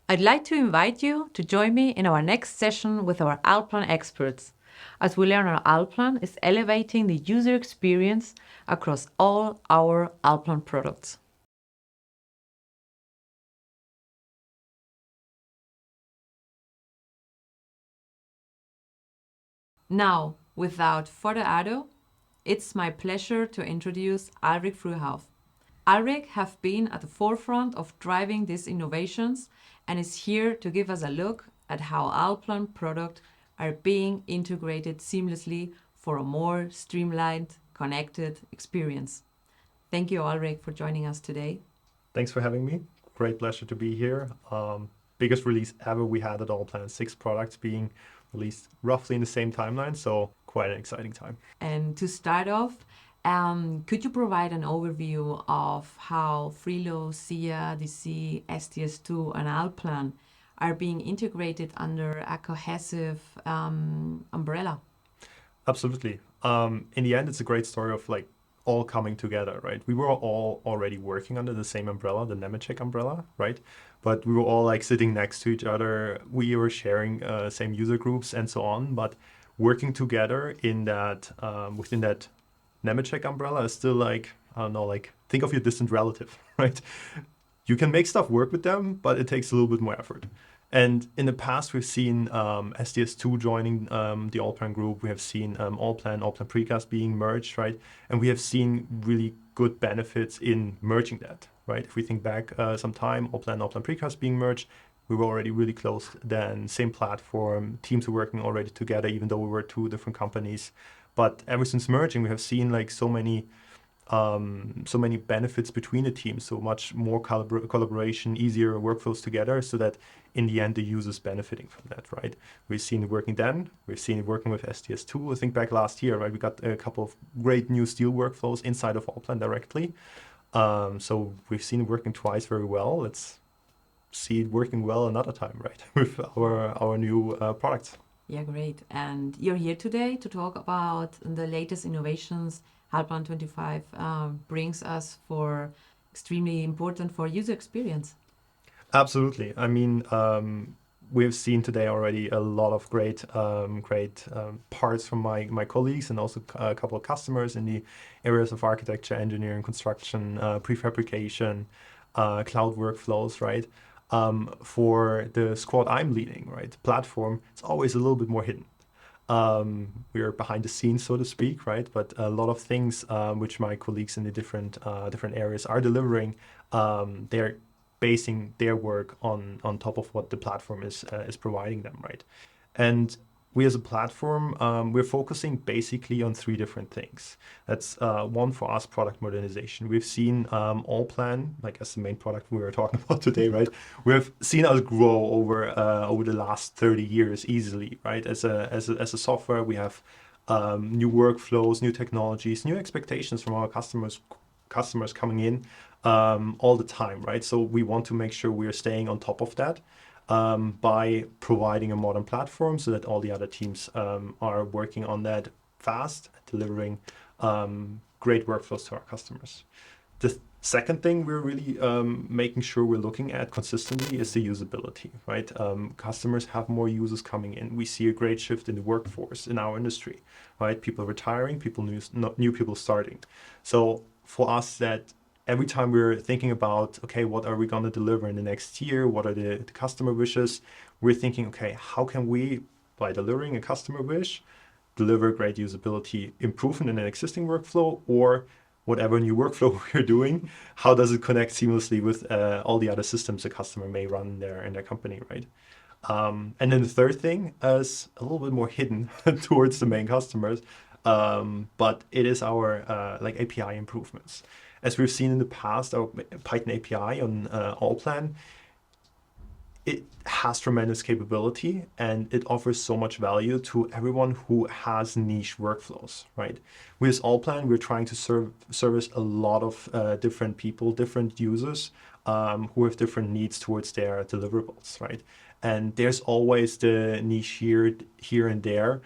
I'd like to invite you to join me in our next session with our Allplan experts, as we learn how Allplan is elevating the user experience across all our Allplan products. Now, without further ado, it's my pleasure to introduce Ulrich Frühauf. Ulrich have been at the forefront of driving these innovations and is here to give us a look at how Allplan products are being integrated seamlessly for a more streamlined, connected experience. Thank you, Ulrich, for joining us today. Thanks for having me. Great pleasure to be here. Biggest release ever we had at Allplan, 6 products being released roughly in the same timeline, so quite an exciting time. And to start off, could you provide an overview of how Frilo, SIA, DC, STS2, and Allplan are being integrated under a cohesive umbrella? Absolutely. In the end, it's a great story of like all coming together, right? We were all already working under the same umbrella, the Nemetschek umbrella, right? But we were all like sitting next to each other. We were sharing same user groups and so on, but working together in that within that Nemetschek umbrella is still like, I don't know, like think of your distant relative, right? You can make stuff work with them, but it takes a little bit more effort. And in the past, we've seen SDS2 joining the Allplan group. We have seen Allplan Precast being merged, right? And we have seen really good benefits in merging that, right? If we think back some time, Allplan Precast being merged, we were already really close. Then same platform, teams were working already together, even though we were two different companies. But ever since merging, we have seen like so many benefits between the teams, so much more collaboration, easier workflows together, so that in the end the user's benefiting from that, right? We've seen it working then, we've seen it working with SDS2. I think back last year, right, we got a couple of great new steel workflows inside of Allplan directly. So we've seen it working twice very well. Let's see it working well another time, right, with our new products. Yeah, great. And you're here today to talk about the latest innovations Allplan 25 brings us for extremely important for user experience. Absolutely. I mean, we've seen today already a lot of great parts from my colleagues and also a couple of customers in the areas of architecture, engineering, construction, prefabrication, cloud workflows, right? For the squad I'm leading, right, platform, it's always a little bit more hidden. We're behind the scenes, so to speak, right? But a lot of things which my colleagues in the different areas are delivering, they're basing their work on top of what the platform is providing them, right? And we as a platform, we're focusing basically on 3 different things. That's one for us, product modernization. We've seen Allplan, like as the main product we were talking about today, right? We've seen us grow over the last 30 years easily, right? As a software, we have new workflows, new technologies, new expectations from our customers coming in all the time, right? So we want to make sure we are staying on top of that by providing a modern platform so that all the other teams are working on that fast, delivering great workflows to our customers. The second thing we're really making sure we're looking at consistently is the usability, right? Customers have more users coming in. We see a great shift in the workforce in our industry, right? People retiring, new people starting. So for us, that every time we're thinking about, okay, what are we going to deliver in the next year? What are the customer wishes? We're thinking, okay, how can we, by delivering a customer wish, deliver great usability improvement in an existing workflow, or whatever new workflow we're doing, how does it connect seamlessly with all the other systems a customer may run in their company, right? And then the third thing is a little bit more hidden towards the main customers, but it is our like API improvements. As we've seen in the past, our Python API on Allplan, it has tremendous capability and it offers so much value to everyone who has niche workflows, right? With Allplan, we're trying to service a lot of different people, different users who have different needs towards their deliverables, right? And there's always the niche here and there.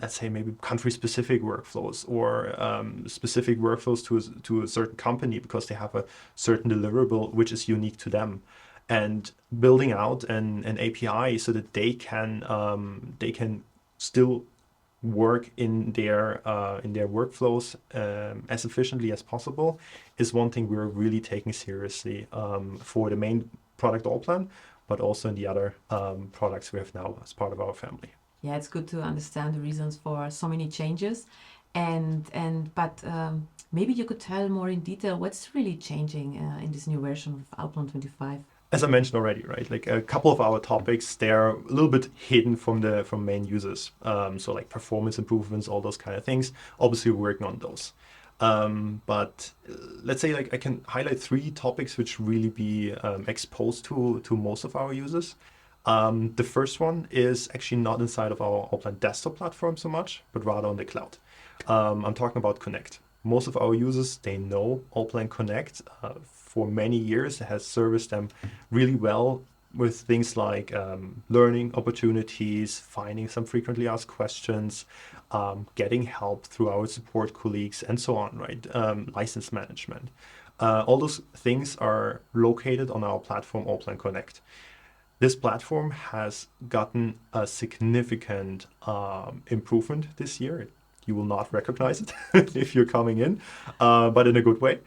Let's say maybe country-specific workflows or specific workflows to a certain company because they have a certain deliverable which is unique to them. and building out an API so that they can still work in their workflows as efficiently as possible is one thing we're really taking seriously for the main product Allplan, but also in the other products we have now as part of our family. Yeah, it's good to understand the reasons for so many changes, but maybe you could tell more in detail what's really changing in this new version of Allplan 25. As I mentioned already, right? Like a couple of our topics, they're a little bit hidden from main users. So like performance improvements, all those kind of things. Obviously, we're working on those. But let's say like I can highlight 3 topics which really be exposed to most of our users. The first one is actually not inside of our Allplan desktop platform so much, but rather on the cloud. I'm talking about Connect. Most of our users, they know Allplan Connect. For many years, it has serviced them really well with things like learning opportunities, finding some frequently asked questions, getting help through our support colleagues, and so on, right? License management. All those things are located on our platform, Allplan Connect. This platform has gotten a significant improvement this year. You will not recognize it if you're coming in, but in a good way.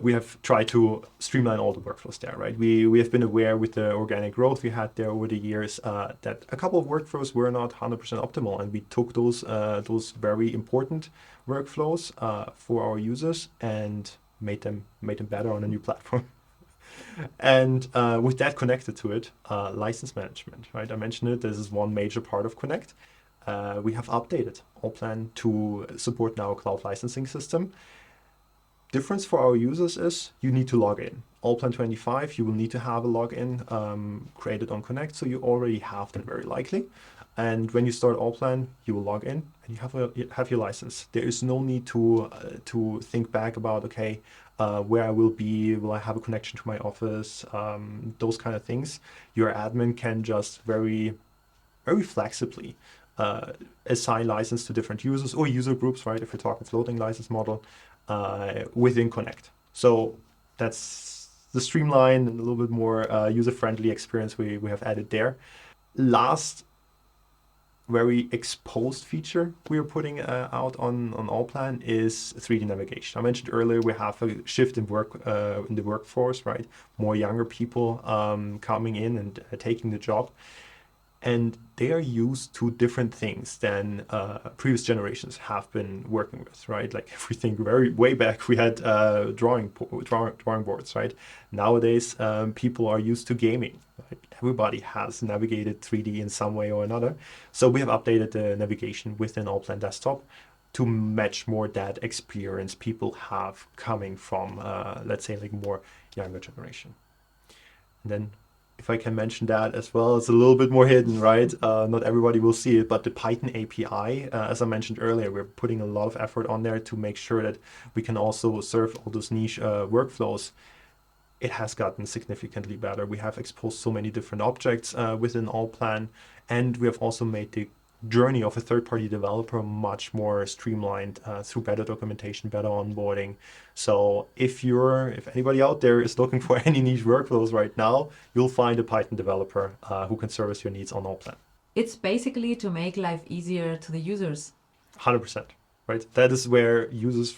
We have tried to streamline all the workflows there, right? We have been aware with the organic growth we had there over the years that a couple of workflows were not 100% optimal, and we took those very important workflows for our users and made them better on a new platform. And with that connected to it, license management, right? I mentioned it. This is one major part of Connect. We have updated Allplan to support now a cloud licensing system. Difference for our users is you need to log in. Allplan 25, you will need to have a login created on Connect, so you already have that very likely. And when you start Allplan, you will log in and you have your license. There is no need to think back about, okay, where I will be, will I have a connection to my office, those kind of things. Your admin can just very, very flexibly assign license to different users or user groups, right? If you're talking floating license model within Connect. So that's the streamlined and a little bit more user-friendly experience we have added there. Last very exposed feature we are putting out on Allplan is 3D navigation. I mentioned earlier we have a shift in the workforce, right? More younger people coming in and taking the job. And they are used to different things than previous generations have been working with, right? Like if we think way back, we had drawing boards, right? Nowadays, people are used to gaming. Right? Everybody has navigated 3D in some way or another. So we have updated the navigation within Allplan Desktop to match more that experience people have coming from, let's say, like more younger generation. And then if I can mention that as well, it's a little bit more hidden, right? Not everybody will see it, but the Python API, as I mentioned earlier, we're putting a lot of effort on there to make sure that we can also serve all those niche workflows. It has gotten significantly better. We have exposed so many different objects within Allplan, and we have also made the journey of a third-party developer much more streamlined through better documentation, better onboarding. So if anybody out there is looking for any niche workflows right now, you'll find a Python developer who can service your needs on Allplan. It's basically to make life easier to the users. 100%, right? That is where users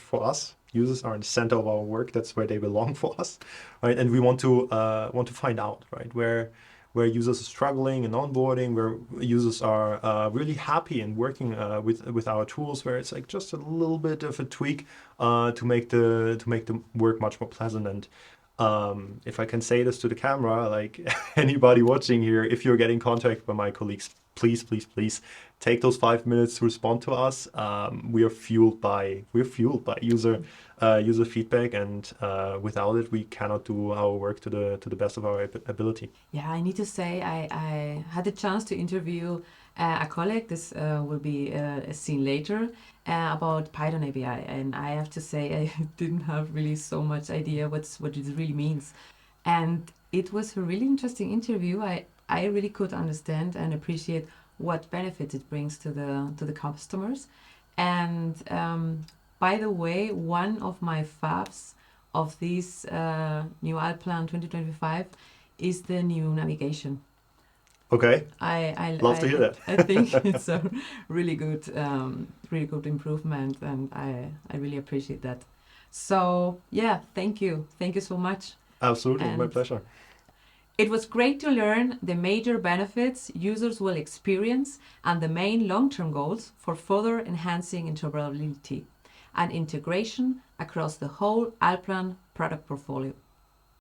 are in the center of our work. That's where they belong for us, right? And we want to find out, right, where users are struggling in onboarding, where users are really happy and working with our tools, where it's like just a little bit of a tweak to make the work much more pleasant. And if I can say this to the camera, like anybody watching here, if you're getting contacted by my colleagues, please take those 5 minutes to respond to us. We are fueled by user feedback, and without it, we cannot do our work to the best of our ability. Yeah, I need to say I had the chance to interview a colleague. This will be seen later about Python API, and I have to say I didn't have really so much idea what it really means, and it was a really interesting interview. I really could understand and appreciate what benefits it brings to the customers. And by the way, one of my faves of this new Allplan 2025 is the new navigation. Okay. I Love to hear that. I think it's a really good improvement, and I really appreciate that. So yeah, thank you so much. Absolutely, my And pleasure. it was great to learn the major benefits users will experience and the main long-term goals for further enhancing interoperability and integration across the whole Allplan product portfolio.